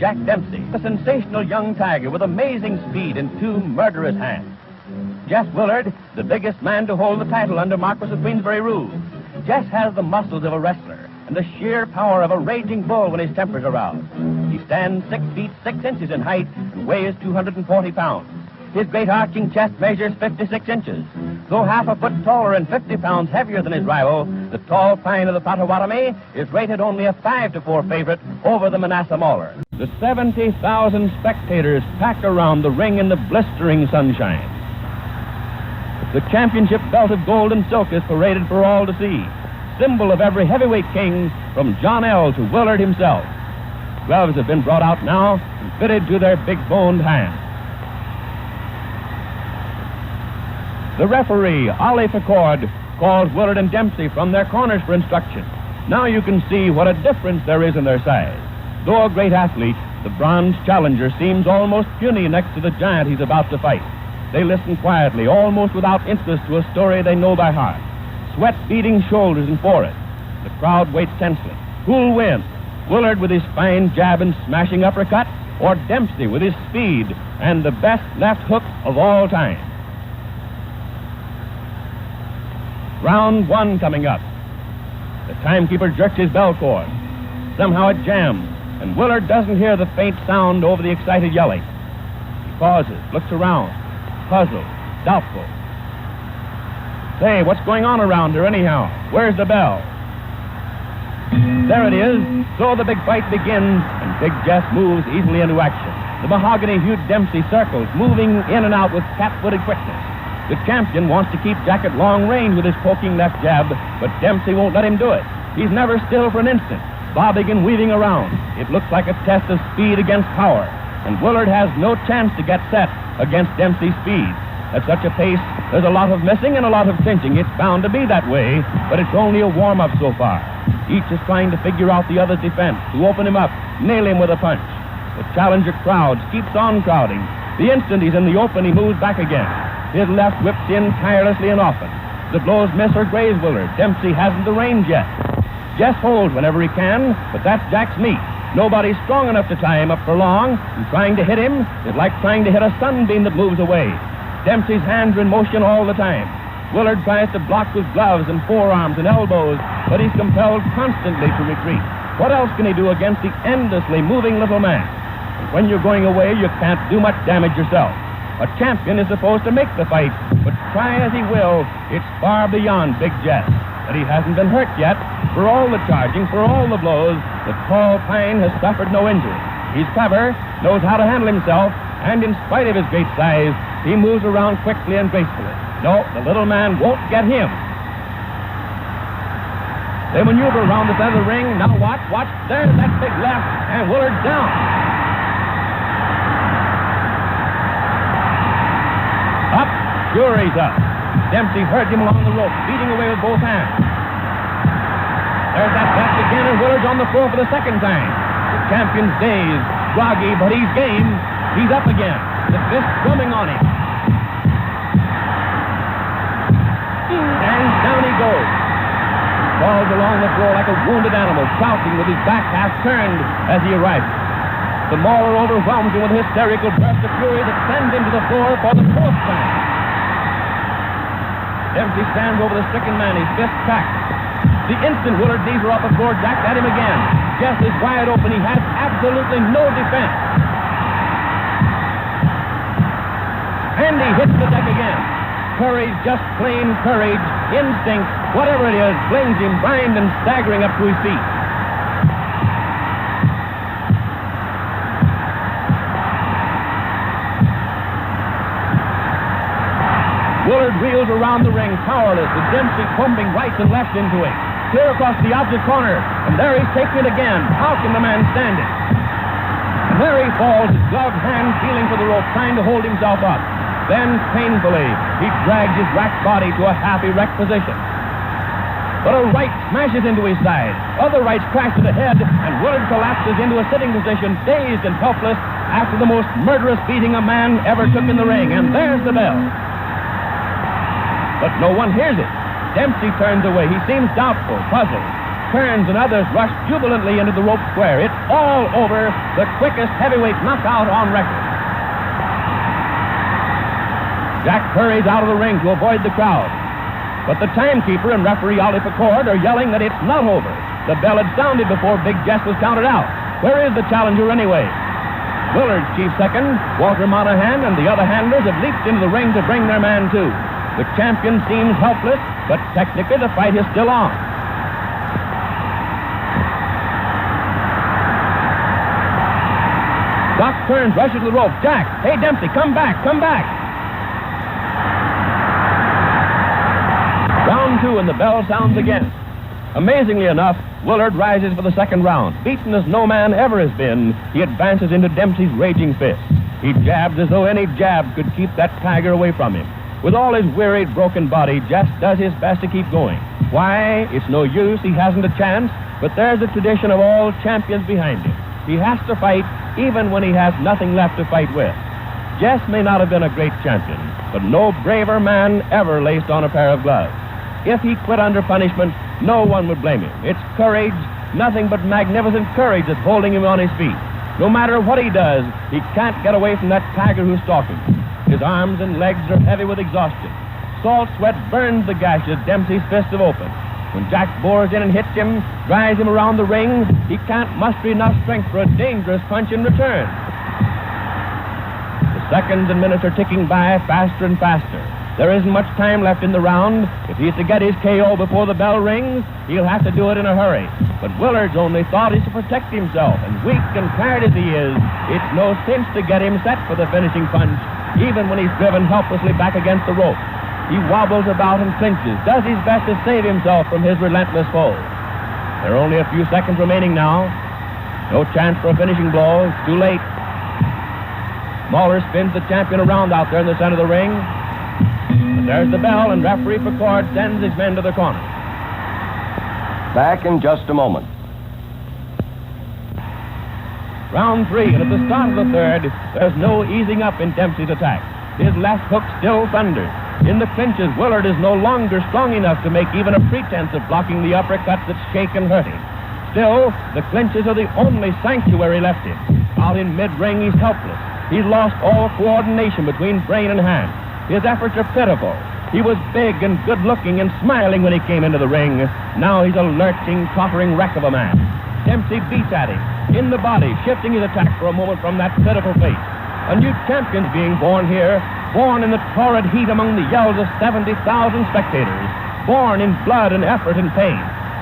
Jack Dempsey, a sensational young tiger with amazing speed and two murderous hands. Jess Willard, the biggest man to hold the title under Marquis of Queensberry rule. Jess has the muscles of a wrestler and the sheer power of a raging bull when his temper's aroused. He stands 6 feet 6 inches in height and weighs 240 pounds. His great arching chest measures 56 inches. Though half a foot taller and 50 pounds heavier than his rival, the tall pine of the Potawatomi is rated only a 5-4 favorite over the Manasseh Mauler. The 70,000 spectators pack around the ring in the blistering sunshine. The championship belt of gold and silk is paraded for all to see, symbol of every heavyweight king from John L. to Willard himself. Gloves have been brought out now and fitted to their big-boned hands. The referee, Ollie Ficord, calls Willard and Dempsey from their corners for instruction. Now you can see what a difference there is in their size. Though a great athlete, the bronze challenger seems almost puny next to the giant he's about to fight. They listen quietly, almost without interest, to a story they know by heart. Sweat beading shoulders and forehead. The crowd waits tensely. Who'll win? Willard with his fine jab and smashing uppercut, or Dempsey with his speed and the best left hook of all time? Round one coming up. The timekeeper jerks his bell cord. Somehow it jams, and Willard doesn't hear the faint sound over the excited yelling. He pauses, looks around, puzzled, doubtful. Say, what's going on around here anyhow? Where's the bell? There it is. So the big fight begins, and Big Jess moves easily into action. The mahogany-hued Dempsey circles, moving in and out with cat-footed quickness. The champion wants to keep Jack at long range with his poking left jab, but Dempsey won't let him do it. He's never still for an instant, bobbing and weaving around. It looks like a test of speed against power, and Willard has no chance to get set against Dempsey's speed. At such a pace, there's a lot of missing and a lot of clinching. It's bound to be that way, but it's only a warm-up so far. Each is trying to figure out the other's defense, to open him up, nail him with a punch. The challenger crowd keeps on crowding. The instant he's in the open, he moves back again. His left whips in tirelessly and often. The blows miss or graze Willard. Dempsey hasn't the range yet. Jess holds whenever he can, but that's Jack's meat. Nobody's strong enough to tie him up for long, and trying to hit him is like trying to hit a sunbeam that moves away. Dempsey's hands are in motion all the time. Willard tries to block with gloves and forearms and elbows, but he's compelled constantly to retreat. What else can he do against the endlessly moving little man? And when you're going away, you can't do much damage yourself. A champion is supposed to make the fight, but try as he will, it's far beyond Big Jess. But he hasn't been hurt yet. For all the charging, for all the blows, the tall pine has suffered no injury. He's clever, knows how to handle himself, and in spite of his great size, he moves around quickly and gracefully. No, the little man won't get him. They maneuver around the center of the ring. Now watch. There's that big left, and Willard's down. Up. Sure he's up. Dempsey heard him along the rope, beating away with both hands. There's that left again, and Willard's on the floor for the second time. The champion's dazed, groggy, but he's game. He's up again. The fist drumming on him. And down he goes. Falls along the floor like a wounded animal, crouching with his back half turned as he arrives. The mauler overwhelms him with a hysterical burst of fury that sends him to the floor for the fourth time. Dempsey stands over the stricken man, his fist cracked. The instant Willard's knees were off the floor, Jack at him again. Jess is wide open. He has absolutely no defense. And he hits the deck again. Courage, just plain courage, instinct, whatever it is, flings him blind and staggering up to his feet. Willard reels around the ring, powerless, with Dempsey pumping right and left into him. Clear across the opposite corner, and there he's taking it again. How can the man stand it? And there he falls, his gloved hand feeling for the rope, trying to hold himself up. Then, painfully, he drags his racked body to a half erect position. But a right smashes into his side. Other rights crash to the head, and Willard collapses into a sitting position, dazed and helpless, after the most murderous beating a man ever took in the ring. And there's the bell. But no one hears it. Dempsey turns away. He seems doubtful, puzzled. Kearns and others rush jubilantly into the rope square. It's all over. The quickest heavyweight knockout on record. Jack hurries out of the ring to avoid the crowd. But the timekeeper and referee Ollie Picord are yelling that it's not over. The bell had sounded before Big Jess was counted out. Where is the challenger anyway? Willard's chief second, Walter Monahan, and the other handlers have leaped into the ring to bring their man too. The champion seems helpless, but technically the fight is still on. Doc Kearns rushes to the rope. Jack, hey Dempsey, come back, come back. Round 2 and the bell sounds again. Amazingly enough, Willard rises for the second round. Beaten as no man ever has been, he advances into Dempsey's raging fist. He jabs as though any jab could keep that tiger away from him. With all his wearied, broken body, Jess does his best to keep going. Why? It's no use, he hasn't a chance, but there's a tradition of all champions behind him. He has to fight even when he has nothing left to fight with. Jess may not have been a great champion, but no braver man ever laced on a pair of gloves. If he quit under punishment, no one would blame him. It's courage, nothing but magnificent courage that's holding him on his feet. No matter what he does, he can't get away from that tiger who's stalking him. His arms and legs are heavy with exhaustion. Salt sweat burns the gashes Dempsey's fists have opened. When Jack bores in and hits him, drives him around the ring, he can't muster enough strength for a dangerous punch in return. The seconds and minutes are ticking by faster and faster. There isn't much time left in the round. If he's to get his KO before the bell rings, he'll have to do it in a hurry. But Willard's only thought is to protect himself, and weak and tired as he is, it's no cinch to get him set for the finishing punch, even when he's driven helplessly back against the rope. He wobbles about and clinches, does his best to save himself from his relentless foe. There are only a few seconds remaining now. No chance for a finishing blow. It's too late. Mahler spins the champion around out there in the center of the ring. And there's the bell, and referee Picord sends his men to the corner. Back in just a moment. Round 3, and at the start of the third, there's no easing up in Dempsey's attack. His left hook still thunders. In the clinches, Willard is no longer strong enough to make even a pretense of blocking the uppercuts that shake and hurt him. Still, the clinches are the only sanctuary left him. Out in mid-ring, he's helpless. He's lost all coordination between brain and hand. His efforts are pitiful. He was big and good-looking and smiling when he came into the ring. Now he's a lurching, tottering wreck of a man. Dempsey beats at him, in the body, shifting his attack for a moment from that pitiful face. A new champion's being born here, born in the torrid heat among the yells of 70,000 spectators, born in blood and effort and pain.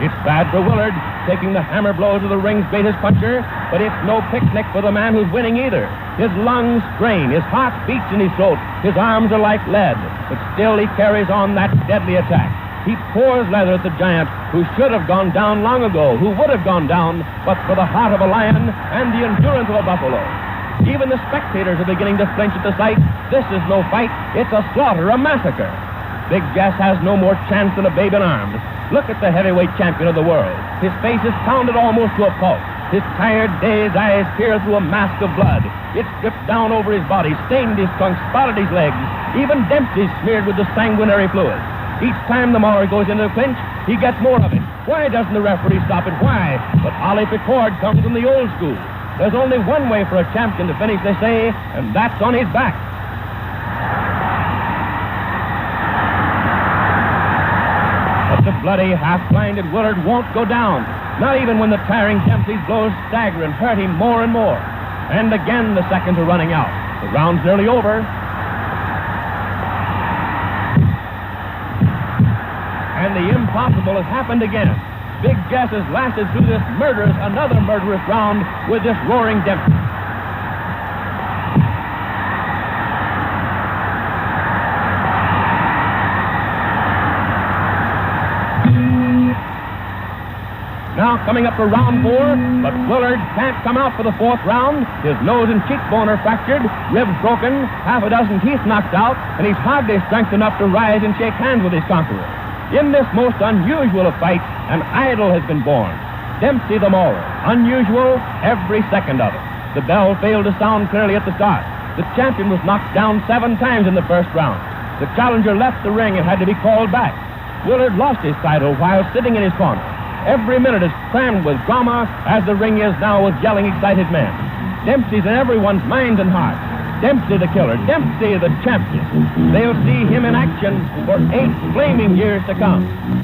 It's bad for Willard, taking the hammer blows of the ring's greatest puncher, but it's no picnic for the man who's winning either. His lungs strain, his heart beats in his throat, his arms are like lead, but still he carries on that deadly attack. He pours leather at the giant who should have gone down long ago, who would have gone down, but for the heart of a lion and the endurance of a buffalo. Even the spectators are beginning to flinch at the sight. This is no fight, it's a slaughter, a massacre. Big Jess has no more chance than a babe in arms. Look at the heavyweight champion of the world. His face is pounded almost to a pulp. His tired, dazed eyes peer through a mask of blood. It's dripped down over his body, stained his trunk, spotted his legs. Even Dempsey's smeared with the sanguinary fluid. Each time the Mauler goes into the clinch, he gets more of it. Why doesn't the referee stop it? Why? But Ollie Picord comes from the old school. There's only one way for a champion to finish, they say, and that's on his back. But the bloody, half-blinded Willard won't go down, not even when the tiring Dempsey's blows stagger and hurt him more and more. And again the seconds are running out. The round's nearly over. And the impossible has happened again. Big Jess has lasted through this another murderous round with this roaring Dempsey. Now coming up for round 4, but Willard can't come out for the 4th round. His nose and cheekbone are fractured, ribs broken, half a dozen teeth knocked out, and he's hardly strength enough to rise and shake hands with his conqueror. In this most unusual of fights, an idol has been born. Dempsey the Mauler. Unusual, every second of it. The bell failed to sound clearly at the start. The champion was knocked down 7 times in the first round. The challenger left the ring and had to be called back. Willard lost his title while sitting in his corner. Every minute is crammed with drama, as the ring is now with yelling, excited men. Dempsey's in everyone's mind and heart. Dempsey the killer, Dempsey the champion. They'll see him in action for 8 flaming years to come.